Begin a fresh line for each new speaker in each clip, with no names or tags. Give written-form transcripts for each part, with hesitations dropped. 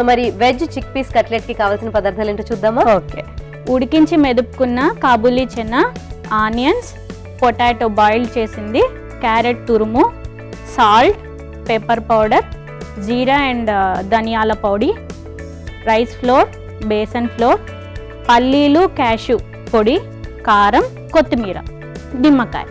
So మరి veg chickpeas cutlet కి కావాల్సిన పదార్థాలు ఏంటో చూద్దామా?
ఓకే, ఉడికించి మెదుపుకున్న కాబూలీ చెన్న, ఆనియన్స్, పొటాటో బాయిల్ చేసింది, క్యారెట్ తురుము, salt, pepper powder, jeera and ధనియాల పొడి, రైస్ ఫ్లోర్, బేసన్ ఫ్లోర్, పల్లీలు, క్యాషు పొడి, కారం, కొత్తిమీర, నిమ్మకాయ.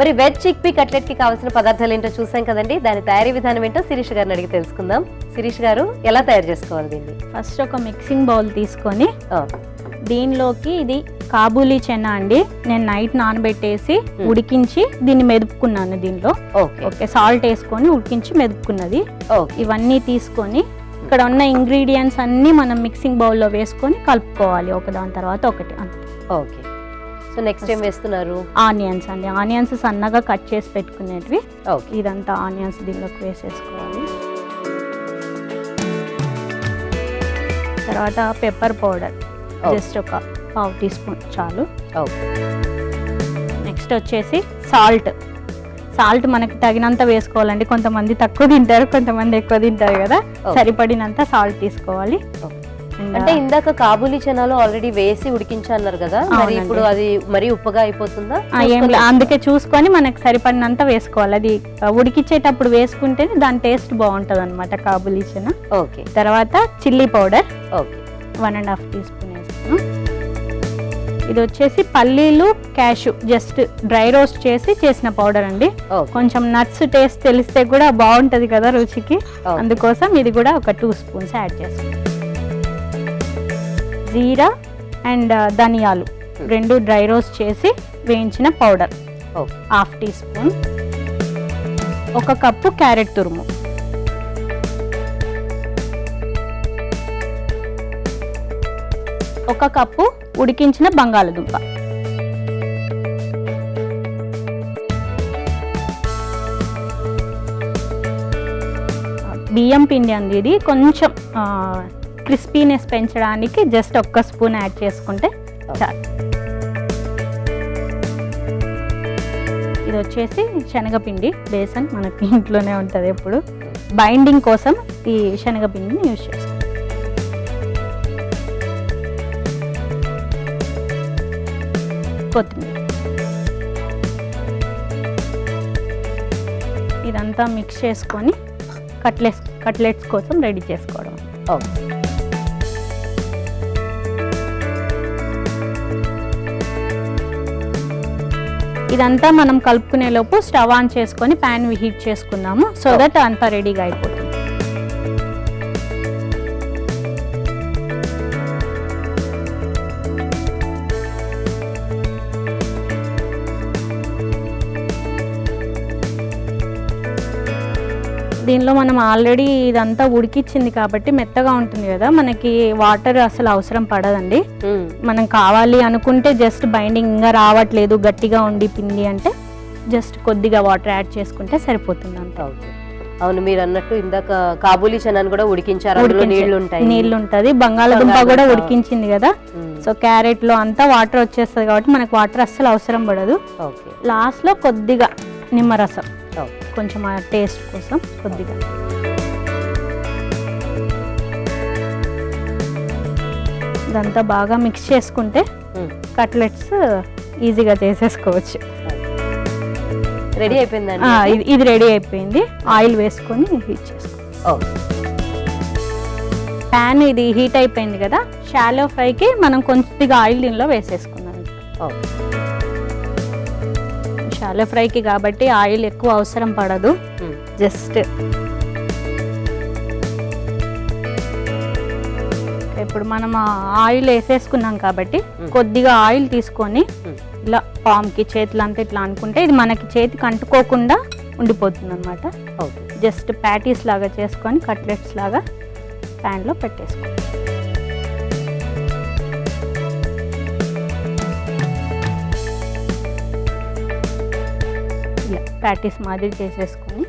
మరి వెజ్ చిక్ పీ కట్లెట్ కి కావాల్సిన పదార్థాలు ఏంటో చూసాం కదండి. దాని తయారీ విధానం ఏంటో శిరీష్ గారిని అడిగి తెలుసుకుందాం. శిరీష్ గారు, ఎలా తయారు చేసుకోవాలి దీన్ని?
ఫస్ట్ ఒక మిక్సింగ్ బౌల్ తీసుకొని దీనిలోకి ఇది కాబూలీ చెన్న అండి, నేను నైట్ నానబెట్టేసి ఉడికించి దీన్ని మెదుపుకున్నాను. దీనిలో ఓకే సాల్ట్ వేసుకొని ఉడికించి మెదుపుకున్నది. ఇవన్నీ తీసుకొని ఇక్కడ ఉన్న ఇంగ్రీడియంట్స్ అన్ని మనం మిక్సింగ్ బౌల్లో వేసుకొని కలుపుకోవాలి ఒకదాని తర్వాత ఒకటి.
ఓకే, సో నెక్స్ట్ ఏం వేస్తున్నారు?
ఆనియన్స్ అండి, ఆనియన్స్ సన్నగా కట్ చేసి పెట్టుకునేటివి. ఇదంతా ఆనియన్స్ దీనిలోకి వేసేసుకోవాలి. తర్వాత పెప్పర్ పౌడర్ జస్ట్ ఒక 1/2 టీ స్పూన్ చాలు. నెక్స్ట్ వచ్చేసి సాల్ట్ మనకి తగినంత వేసుకోవాలండి. కొంతమంది తక్కువ తింటారు, కొంతమంది ఎక్కువ తింటారు కదా, సరిపడినంత సాల్ట్ తీసుకోవాలి.
అంటే ఇందాక కాబూలీ చనాలు ఆల్రెడీ వేసి ఉడికించన్నారు కదా, మరి ఇప్పుడు అది మరీ ఉప్పగా అయిపోతుందా?
అందుకే చూసుకొని మనకి సరిపడినంత వేసుకోవాలి. అది ఉడికించేటప్పుడు వేసుకుంటేనే దాని టేస్ట్ బాగుంటది అనమాట కాబూలీ చనా.
ఓకే,
తర్వాత చిల్లీ పౌడర్
1.5
టీ స్పూన్ వేస్తాను. ఇది వచ్చేసి పల్లీలు, క్యాషు జస్ట్ డ్రై రోస్ట్ చేసిన పౌడర్ అండి. కొంచెం నట్స్ టేస్ట్ తెలిస్తే కూడా బాగుంటది కదా రుచికి, అందుకోసం ఇది కూడా ఒక 2 స్పూన్స్ యాడ్ చేస్తాం. జీరా అండ్ ధనియాలు 2 డ్రై రోస్ట్ చేసి వేయించిన powder 1/2 teaspoon. 1 cup carrot తురుము, 1 కప్పు ఉడికించిన బంగాళదుంప, బియ్యం పిండి అండి. ఇది కొంచెం క్రిస్పీనెస్ పెంచడానికి జస్ట్ 1 స్పూన్ యాడ్ చేసుకుంటే చాలు. ఇది వచ్చేసి శనగపిండి, బేసన్ మనకి ఇంట్లోనే ఉంటుంది ఎప్పుడు. బైండింగ్ కోసం ఈ శనగపిండిని యూజ్ చేస్తాం. కొత్తిమీర, ఇదంతా మిక్స్ చేసుకొని కట్లెట్స్ కోసం రెడీ చేసుకోవడం. ఇదంతా మనం కలుపుకునే లోపు స్టవ్ ఆన్ చేసుకొని ప్యాన్ హీట్ చేసుకుందాము, సో దట్ అంతా రెడీగా అయిపోతుంది. దీనిలో మనం ఆల్రెడీ ఇదంతా ఉడికిచ్చింది కాబట్టి మెత్తగా ఉంటుంది కదా, మనకి వాటర్ అసలు అవసరం పడదండి. మనం కావాలి అనుకుంటే జస్ట్ బైండింగ్ ఇంకా రావట్లేదు గట్టిగా ఉండి పిండి అంటే జస్ట్ కొద్దిగా వాటర్ యాడ్ చేసుకుంటే సరిపోతుంది అంత.
అవును, మీరు అన్నట్టు ఇందాక కాబూలీ చనాను కూడా ఉడికించారు,
నీళ్లు ఉంటది, బంగాళదుంప కూడా ఉడికించింది కదా, సో క్యారెట్ లో అంతా వాటర్ వచ్చేస్తుంది కాబట్టి మనకు వాటర్ అస్సలు అవసరం పడదు. లాస్ట్ లో కొద్దిగా నిమ్మరసం, కొంచెం ఆ టేస్ట్ కోసం కొద్దిగా. ఇదంతా బాగా మిక్స్ చేసుకుంటే కట్లెట్స్ ఈజీగా చేసేసుకోవచ్చు.
రెడీ అయిపోయిందండి.
ఇది రెడీ అయిపోయింది. ఆయిల్ వేసుకొని హీట్ చేసుకోవాలి. ప్యాన్ ఇది హీట్ అయిపోయింది కదా, షాలో ఫ్రైకి మనం కొద్దిగా ఆయిల్ దీనిలో వేసేసుకున్నాం. షాలో ఫ్రైకి కాబట్టి ఆయిల్ ఎక్కువ అవసరం పడదు, జస్ట్ ఇప్పుడు మనం ఆయిల్ వేసేసుకున్నాం కాబట్టి కొద్దిగా ఆయిల్ తీసుకొని ఇలా పామ్కి చేతులంతా ఇట్లా అనుకుంటే ఇది మనకి చేతికి అంటుకోకుండా ఉండిపోతుంది అనమాట. జస్ట్ ప్యాటీస్ లాగా చేసుకొని కట్లెట్స్ లాగా ప్యాన్లో పెట్టేసుకోండి. ఇలా ప్యాటీస్ మాదిరి చేసేసుకొని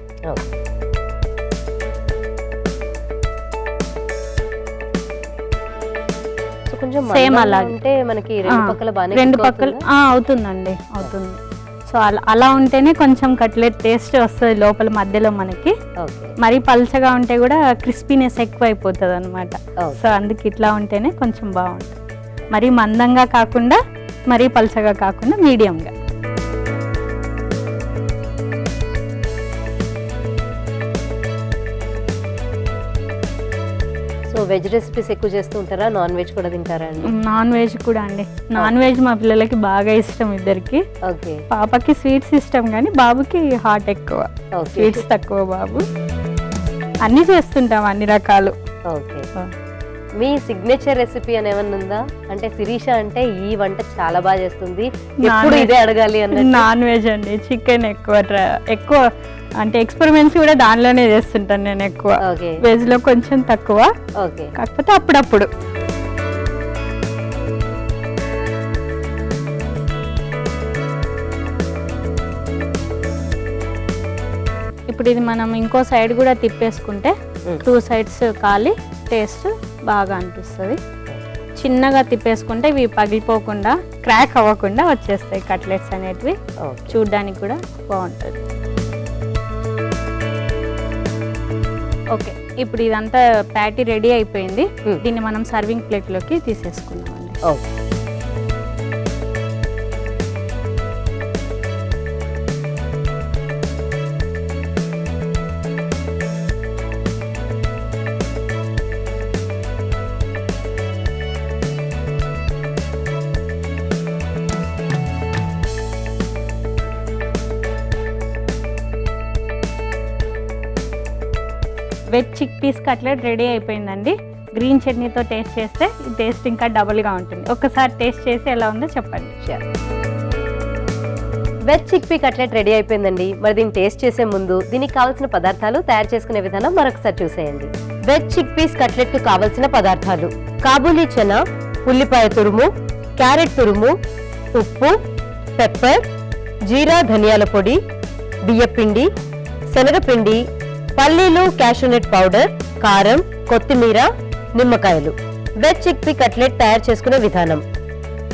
కొంచెం సేమ్ అలా అంటే మనకి రెండు పక్కల
అవుతుందండి, అవుతుంది. సో అలా ఉంటేనే కొంచెం కట్లెట్ టేస్ట్ వస్తుంది లోపల మధ్యలో మనకి.
ఓకే.
మరీ పల్చగా ఉంటే కూడా క్రిస్పీనెస్ ఎక్కువ అయిపోతుంది అనమాట. సో అందుకు ఇట్లా ఉంటేనే కొంచెం బాగుంటుంది. మరీ మందంగా కాకుండా మరీ పల్చగా కాకుండా మీడియంగా.
సో వెజ్ రెసిపీస్ ఎక్కువ చేస్తూ ఉంటారా, నాన్ వెజ్ కూడా తింటారా అండి?
నాన్ వెజ్ కూడా అండి. నాన్ వెజ్ మా పిల్లలకి బాగా ఇష్టం ఇద్దరికి.
ఓకే.
పాపకి స్వీట్స్ ఇష్టం కానీ బాబుకి హాట్ ఎక్కువ,
ఓకే.
స్వీట్స్ తక్కువ. బాబు అన్నీ చేస్తుంటాం, అన్ని రకాలు.
ఓకే. మీ సిగ్నేచర్ రెసిపీ అని ఏమన్నా ఉందా? అంటే శిరీష అంటే ఈ వంట చాలా బాగా చేస్తుంది, ఎప్పుడు ఇదే అడగాలి అన్నట్టు.
నాన్ వెజ్ అండి, చికెన్ ఎక్కువ అంటే ఎక్స్పెరిమెంట్స్ కూడా దానిలోనే చేస్తుంటాను నేను ఎక్కువ.
ఓకే.
వెజ్ లో కొంచెం తక్కువ,
ఓకే.
కాకపోతే అప్పుడప్పుడు. ఇప్పుడు ఇది మనం ఇంకో సైడ్ కూడా తిప్పేసుకుంటే 2 sides కాలి టేస్ట్ బాగా అనిపిస్తుంది. చిన్నగా తిప్పేసుకుంటే ఇవి పగిలిపోకుండా, క్రాక్ అవ్వకుండా వచ్చేస్తాయి కట్లెట్స్ అనేటివి. చూడ్డానికి కూడా బాగుంటుంది. ఓకే, ఇప్పుడు ఇదంతా ప్యాటీ రెడీ అయిపోయింది. దీన్ని మనం సర్వింగ్ ప్లేట్లోకి తీసేసుకుందామండి.
Okay.
Veg chickpeas cutlet ready అయిపోయిందండి. గ్రీన్ చట్నీతో టేస్ట్ చేస్తే ఈ టేస్ట్ ఇంకా డబుల్గా ఉంటుంది. ఒక్కసారి టేస్ట్ చేసి ఎలా ఉందో చెప్పండి.
వెజ్ చిక్ పీ కట్లెట్ రెడీ అయిపోయిందండి. మరి దీన్ని టేస్ట్ చేసే ముందు దీనికి కావాల్సిన పదార్థాలు, తయారు చేసుకునే విధానం మరొకసారి చూసేయండి. వెజ్ చిక్ పీస్ కట్లెట్ కు కావాల్సిన పదార్థాలు: కాబూలీ చనా, ఉల్లిపాయ తురుము, క్యారెట్ తురుము, ఉప్పు, పెప్పర్, జీరా ధనియాల పొడి, బియ్యపిండి, శనగపిండి, పల్లీలు, క్యాషూనట్ పౌడర్, కారం, కొత్తిమీర, నిమ్మకాయలు. వెజ్ చిక్ పీ కట్లెట్ తయారు చేసుకునే విధానం: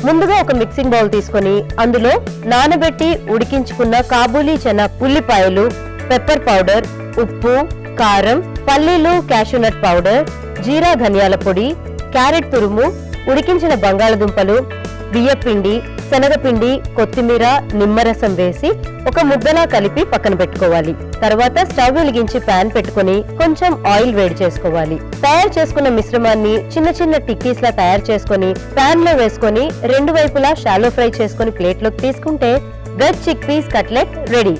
ముందుగా ఒక మిక్సింగ్ బౌల్ తీసుకొని అందులో నానబెట్టి ఉడికించుకున్న కాబూలీ చనా, ఉల్లిపాయలు, పెప్పర్ పౌడర్, ఉప్పు, కారం, పల్లీలు, క్యాషూనట్ పౌడర్, జీరా ధనియాల పొడి, క్యారెట్ తురుము, ఉడికించిన బంగాళదుంపలు, బియ్యపిండి, శనగపిండి, కొత్తిమీర, నిమ్మరసం వేసి ఒక ముద్దలా కలిపి పక్కన పెట్టుకోవాలి. తర్వాత స్టవ్ వెలిగించి పాన్ పెట్టుకొని కొంచెం ఆయిల్ వేడి చేసుకోవాలి. తయారు చేసుకున్న మిశ్రమాన్ని చిన్న చిన్న టిక్కీస్ లా తయారు చేసుకొని పాన్ లో వేసుకొని 2 వైపులా షాలో ఫ్రై చేసుకొని ప్లేట్లోకి తీసుకుంటే veg chickpeas cutlet ready.